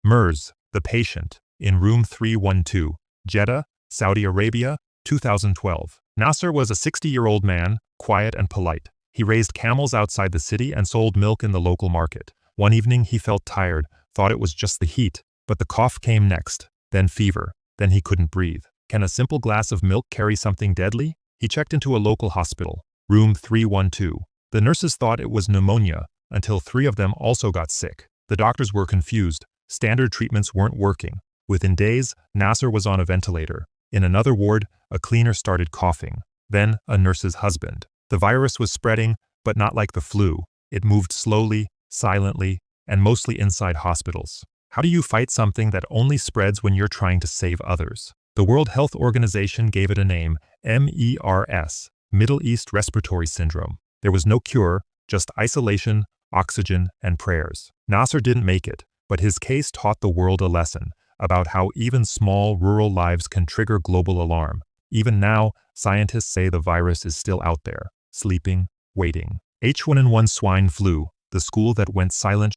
MERS, the patient, in room 312, Jeddah, Saudi Arabia, 2012. Nasser was a 60-year-old man, quiet and polite. He raised camels outside the city and sold milk in the local market. One evening he felt tired, thought it was just the heat, but the cough came next, then fever, then he couldn't breathe. Can a simple glass of milk carry something deadly? He checked into a local hospital, room 312. The nurses thought it was pneumonia, until 3 of them also got sick. The doctors were confused. Standard treatments weren't working. Within days, Nasser was on a ventilator. In another ward, a cleaner started coughing. Then, a nurse's husband. The virus was spreading, but not like the flu. It moved slowly, silently, and mostly inside hospitals. How do you fight something that only spreads when you're trying to save others? The World Health Organization gave it a name, MERS, Middle East Respiratory Syndrome. There was no cure, just isolation, oxygen, and prayers. Nasser didn't make it, but his case taught the world a lesson about how even small rural lives can trigger global alarm. Even now, scientists say the virus is still out there, sleeping, waiting. H1N1 swine flu, the school that went silent.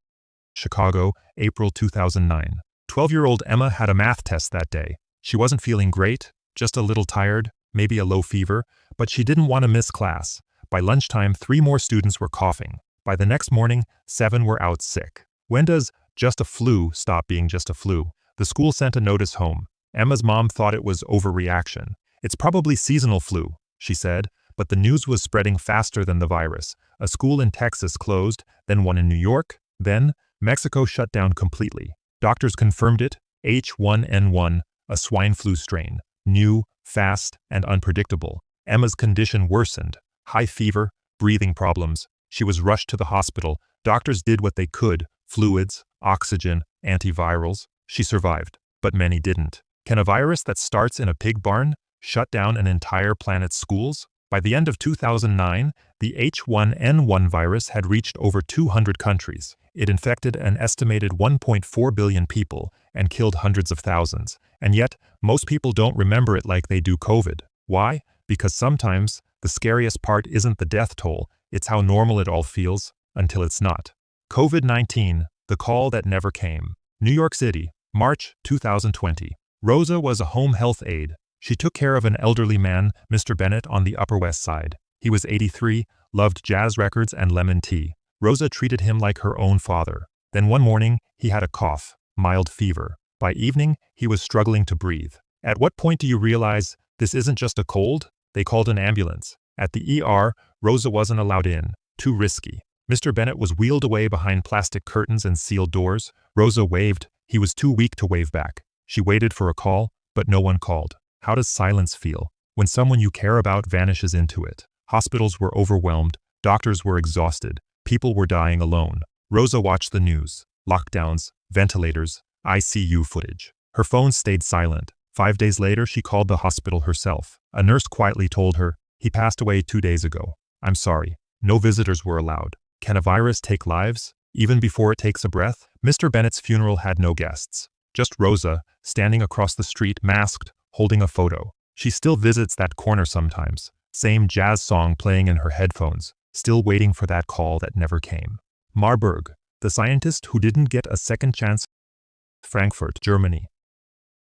Chicago, April 2009. 12-year-old Emma had a math test that day. She wasn't feeling great, just a little tired, maybe a low fever, but she didn't want to miss class. By lunchtime, 3 more students were coughing. By the next morning, 7 were out sick. When does just a flu stop being just a flu? The school sent a notice home. Emma's mom thought it was overreaction. It's probably seasonal flu, she said, but the news was spreading faster than the virus. A school in Texas closed, then one in New York, then Mexico shut down completely. Doctors confirmed it, H1N1, a swine flu strain, new, fast, and unpredictable. Emma's condition worsened, high fever, breathing problems. She was rushed to the hospital. Doctors did what they could, fluids, oxygen, antivirals. She survived, but many didn't. Can a virus that starts in a pig barn shut down an entire planet's schools? By the end of 2009, the H1N1 virus had reached over 200 countries. It infected an estimated 1.4 billion people and killed hundreds of thousands. And yet, most people don't remember it like they do COVID. Why? Because sometimes, the scariest part isn't the death toll, it's how normal it all feels, until it's not. COVID-19, the call that never came. New York City, March 2020. Rosa was a home health aide. She took care of an elderly man, Mr. Bennett, on the Upper West Side. He was 83, loved jazz records and lemon tea. Rosa treated him like her own father. Then one morning, he had a cough, mild fever. By evening, he was struggling to breathe. At what point do you realize this isn't just a cold? They called an ambulance. At the ER, Rosa wasn't allowed in. Too risky. Mr. Bennett was wheeled away behind plastic curtains and sealed doors. Rosa waved. He was too weak to wave back. She waited for a call, but no one called. How does silence feel when someone you care about vanishes into it? Hospitals were overwhelmed. Doctors were exhausted. People were dying alone. Rosa watched the news. Lockdowns, ventilators, ICU footage. Her phone stayed silent. 5 days later, she called the hospital herself. A nurse quietly told her, "He passed away 2 days ago. I'm sorry. No visitors were allowed." Can a virus take lives, even before it takes a breath? Mr. Bennett's funeral had no guests. Just Rosa, standing across the street, masked, holding a photo. She still visits that corner sometimes. Same jazz song playing in her headphones, still waiting for that call that never came. Marburg, the scientist who didn't get a second chance. Frankfurt, Germany.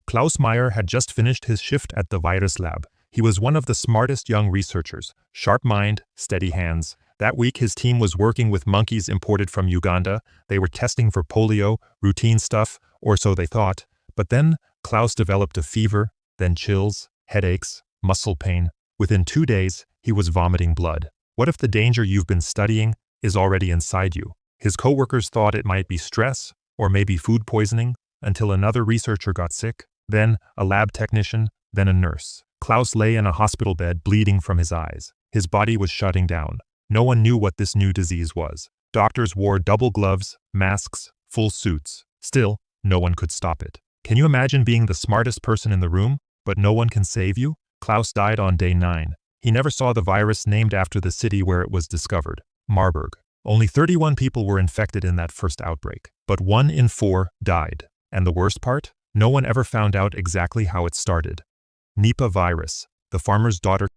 Klaus Meyer had just finished his shift at the virus lab. He was one of the smartest young researchers, sharp mind, steady hands. That week his team was working with monkeys imported from Uganda. They were testing for polio, routine stuff, or so they thought. But then Klaus developed a fever, then chills, headaches, muscle pain. Within 2 days, he was vomiting blood. What if the danger you've been studying is already inside you? His coworkers thought it might be stress, or maybe food poisoning, until another researcher got sick, then a lab technician, then a nurse. Klaus lay in a hospital bed bleeding from his eyes. His body was shutting down. No one knew what this new disease was. Doctors wore double gloves, masks, full suits. Still, no one could stop it. Can you imagine being the smartest person in the room, but no one can save you? Klaus died on day 9. He never saw the virus named after the city where it was discovered, Marburg. Only 31 people were infected in that first outbreak, but 1 in 4 died. And the worst part? No one ever found out exactly how it started. Nipah virus, the farmer's daughter,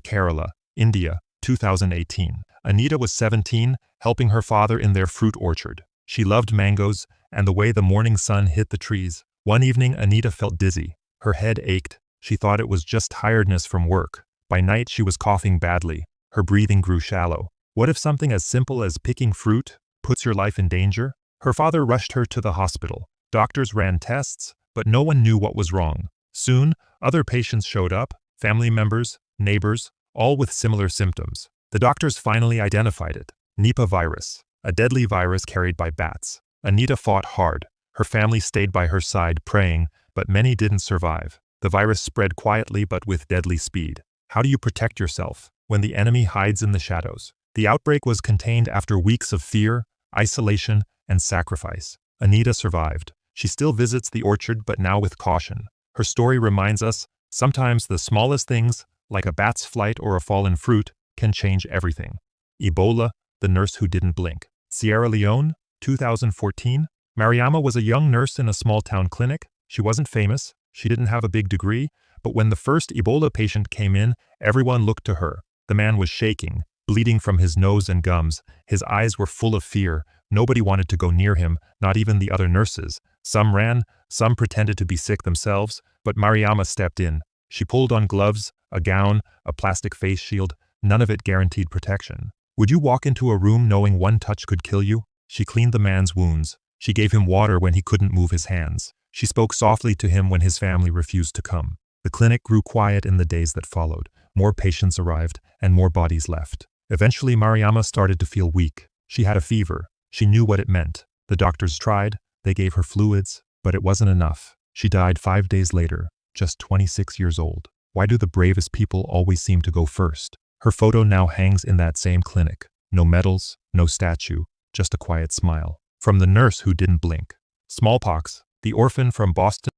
Kerala, India, 2018. Anita was 17, helping her father in their fruit orchard. She loved mangoes and the way the morning sun hit the trees. One evening, Anita felt dizzy. Her head ached. She thought it was just tiredness from work. By night, she was coughing badly. Her breathing grew shallow. What if something as simple as picking fruit puts your life in danger? Her father rushed her to the hospital. Doctors ran tests, but no one knew what was wrong. Soon, other patients showed up, family members, neighbors, all with similar symptoms. The doctors finally identified it: Nipah virus, a deadly virus carried by bats. Anita fought hard. Her family stayed by her side praying, but many didn't survive. The virus spread quietly but with deadly speed. How do you protect yourself when the enemy hides in the shadows? The outbreak was contained after weeks of fear, isolation, and sacrifice. Anita survived. She still visits the orchard, but now with caution. Her story reminds us, sometimes the smallest things, like a bat's flight or a fallen fruit, can change everything. Ebola, the nurse who didn't blink. Sierra Leone, 2014. Mariama was a young nurse in a small-town clinic. She wasn't famous, she didn't have a big degree, but when the first Ebola patient came in, everyone looked to her. The man was shaking, bleeding from his nose and gums. His eyes were full of fear. Nobody wanted to go near him, not even the other nurses. Some ran, some pretended to be sick themselves, but Mariama stepped in. She pulled on gloves, a gown, a plastic face shield. None of it guaranteed protection. Would you walk into a room knowing one touch could kill you? She cleaned the man's wounds. She gave him water when he couldn't move his hands. She spoke softly to him when his family refused to come. The clinic grew quiet in the days that followed. More patients arrived, and more bodies left. Eventually, Mariama started to feel weak. She had a fever. She knew what it meant. The doctors tried. They gave her fluids, but it wasn't enough. She died 5 days later, just 26 years old. Why do the bravest people always seem to go first? Her photo now hangs in that same clinic. No medals, no statue, just a quiet smile. From the nurse who didn't blink. Smallpox, the orphan from Boston,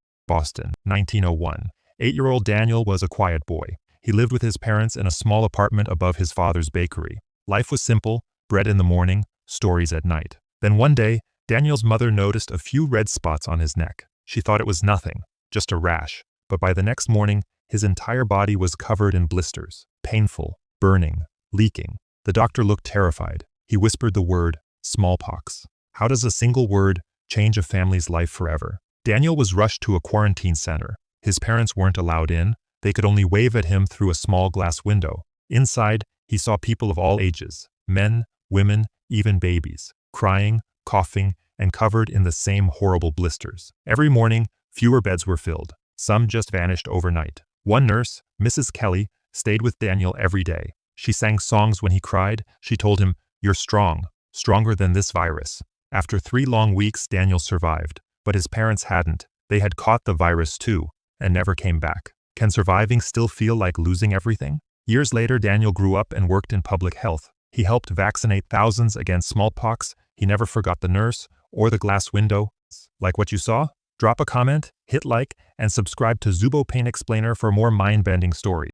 1901. 8-year-old Daniel was a quiet boy. He lived with his parents in a small apartment above his father's bakery. Life was simple: bread in the morning, stories at night. Then one day, Daniel's mother noticed a few red spots on his neck. She thought it was nothing, just a rash. But by the next morning, his entire body was covered in blisters. Painful, burning, leaking. The doctor looked terrified. He whispered the word, smallpox. How does a single word change a family's life forever? Daniel was rushed to a quarantine center. His parents weren't allowed in. They could only wave at him through a small glass window. Inside, he saw people of all ages, men, women, even babies, crying, coughing, and covered in the same horrible blisters. Every morning, fewer beds were filled. Some just vanished overnight. One nurse, Mrs. Kelly, stayed with Daniel every day. She sang songs when he cried. She told him, "You're strong, stronger than this virus." After 3 long weeks, Daniel survived. But his parents hadn't. They had caught the virus too, and never came back. Can surviving still feel like losing everything? Years later, Daniel grew up and worked in public health. He helped vaccinate thousands against smallpox. He never forgot the nurse or the glass window. Like what you saw? Drop a comment, hit like, and subscribe to Zubo Pain Explainer for more mind-bending stories.